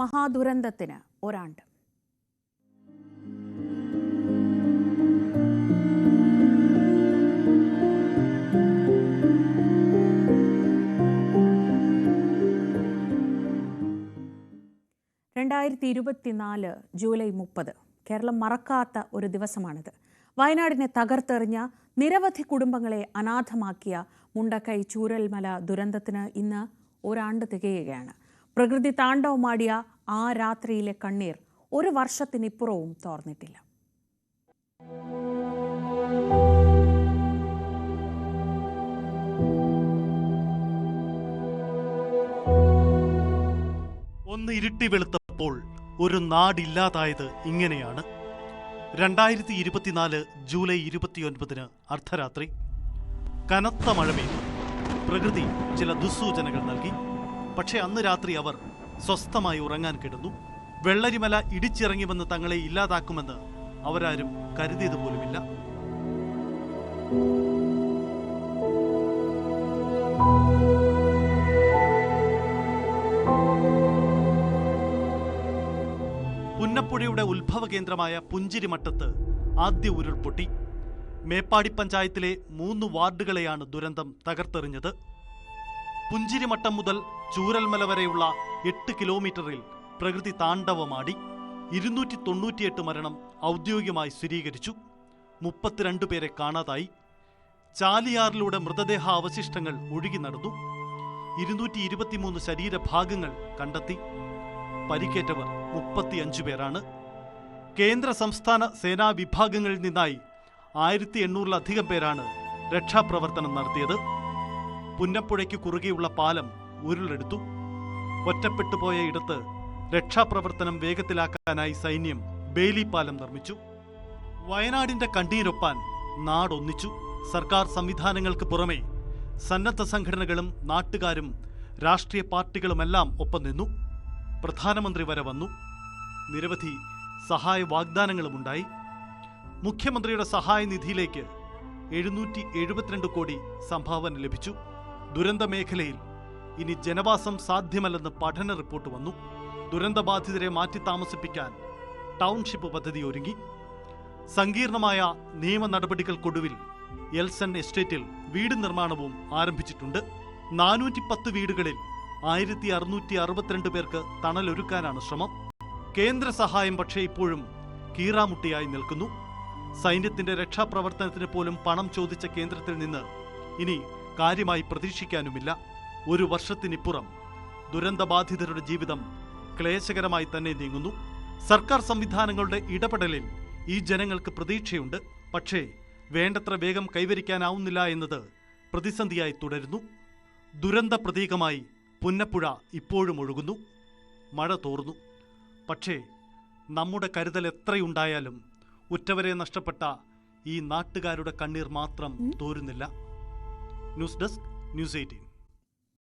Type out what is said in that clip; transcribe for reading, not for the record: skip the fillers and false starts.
മഹാദുരന്തത്തിന് ഒരാണ്ട്. July 30 Keralam മറക്കാത്ത ഒരു ദിവസമാണിത്. വയനാടിനെ തകർത്തെറിഞ്ഞ നിരവധി കുടുംബങ്ങളെ അനാഥമാക്കിയ മുണ്ടക്കൈ ചൂരൽമല ദുരന്തത്തിന് ഇന്ന് ഒരാണ്ട് തികയുകയാണ്. പ്രകൃതി താണ്ഡവമാടിയ ആ രാത്രിയിലെ കണ്ണീർ ഒരു വർഷത്തിനിപ്പുറവും തോർന്നിട്ടില്ല. ഒന്ന് ഇരുട്ടി വെളുത്തപ്പോൾ ഒരു നാടില്ലാതായത് ഇങ്ങനെയാണ്. 2024 ജൂലൈ 29 അർദ്ധരാത്രി കനത്ത മഴ പെയ്തു. പ്രകൃതി ചില ദുസ്സൂചനകൾ നൽകി. പക്ഷേ അന്ന് രാത്രി അവർ സ്വസ്ഥമായി ഉറങ്ങാൻ കിടന്നു. വെള്ളരിമല ഇടിച്ചിറങ്ങി വന്ന് തങ്ങളെ ഇല്ലാതാക്കുമെന്ന് അവരാരും കരുതിയത് പോലുമില്ല. പുന്നപ്പുഴയുടെ ഉത്ഭവ കേന്ദ്രമായ പുഞ്ചിരിമട്ടത്ത് ആദ്യ ഉരുൾപൊട്ടി. മേപ്പാടി പഞ്ചായത്തിലെ 3 വാർഡുകളെയാണ് ദുരന്തം തകർത്തെറിഞ്ഞത്. പുഞ്ചിരിമട്ടം മുതൽ ചൂരൽമല വരെയുള്ള 8 കിലോമീറ്ററിൽ പ്രകൃതി താണ്ഡവമാടി. 298 മരണം ഔദ്യോഗികമായി സ്ഥിരീകരിച്ചു. 32 പേരെ കാണാതായി. ചാലിയാറിലൂടെ മൃതദേഹ അവശിഷ്ടങ്ങൾ ഒഴുകി നടന്നു. 223 ശരീരഭാഗങ്ങൾ കണ്ടെത്തി. പരിക്കേറ്റവർ 35 പേരാണ്. കേന്ദ്ര സംസ്ഥാന സേനാ വിഭാഗങ്ങളിൽ നിന്നായി 1800-ലധികം പേരാണ് രക്ഷാപ്രവർത്തനം നടത്തിയത്. പുന്നപ്പുഴയ്ക്ക് കുറുകെയുള്ള പാലം ഉരുളെടുത്തു. ഒറ്റപ്പെട്ടുപോയ ഇടത്ത് രക്ഷാപ്രവർത്തനം വേഗത്തിലാക്കാനായി സൈന്യം ബേലി പാലം നിർമ്മിച്ചു. വയനാടിന്റെ കണ്ണീരൊപ്പാൻ നാടൊന്നിച്ചു. സർക്കാർ സംവിധാനങ്ങൾക്ക് പുറമെ സന്നദ്ധ സംഘടനകളും നാട്ടുകാരും രാഷ്ട്രീയ പാർട്ടികളുമെല്ലാം ഒപ്പം നിന്നു. പ്രധാനമന്ത്രി വരെ വന്നു. നിരവധി സഹായ വാഗ്ദാനങ്ങളുമുണ്ടായി. മുഖ്യമന്ത്രിയുടെ സഹായ നിധിയിലേക്ക് 772 കോടി സംഭാവന ലഭിച്ചു. ദുരന്ത മേഖലയിൽ ഇനി ജനവാസം സാധ്യമല്ലെന്ന് പഠന റിപ്പോർട്ട് വന്നു. ദുരന്തബാധിതരെ മാറ്റി താമസിപ്പിക്കാൻ ടൗൺഷിപ്പ് പദ്ധതി ഒരുങ്ങി. സങ്കീർണമായ നിയമ നടപടികൾക്കൊടുവിൽ എൽസൺ എസ്റ്റേറ്റിൽ വീട് നിർമ്മാണവും ആരംഭിച്ചിട്ടുണ്ട്. 410 വീടുകളിൽ 1662 പേർക്ക് തണലൊരുക്കാനാണ് ശ്രമം. കേന്ദ്ര സഹായം പക്ഷേ ഇപ്പോഴും കീറാമുട്ടിയായി നിൽക്കുന്നു. സൈന്യത്തിന്റെ രക്ഷാപ്രവർത്തനത്തിന് പോലും പണം ചോദിച്ച കേന്ദ്രത്തിൽ നിന്ന് ഇനി കാര്യമായി പ്രതീക്ഷിക്കാനുമില്ല. ഒരു വർഷത്തിനിപ്പുറം ദുരന്തബാധിതരുടെ ജീവിതം ക്ലേശകരമായി തന്നെ നീങ്ങുന്നു. സർക്കാർ സംവിധാനങ്ങളുടെ ഇടപെടലിൽ ഈ ജനങ്ങൾക്ക് പ്രതീക്ഷയുണ്ട്. പക്ഷേ വേണ്ടത്ര വേഗം കൈവരിക്കാനാവുന്നില്ല എന്നത് പ്രതിസന്ധിയായി തുടരുന്നു. ദുരന്ത പ്രതീകമായി പുന്നപ്പുഴ ഇപ്പോഴും ഒഴുകുന്നു. മഴ തോർന്നു. പക്ഷേ നമ്മുടെ കരുതൽ എത്രയുണ്ടായാലും ഉറ്റവരെ നഷ്ടപ്പെട്ട ഈ നാട്ടുകാരുടെ കണ്ണീർ മാത്രം തോരുന്നില്ല. News desk, news 18.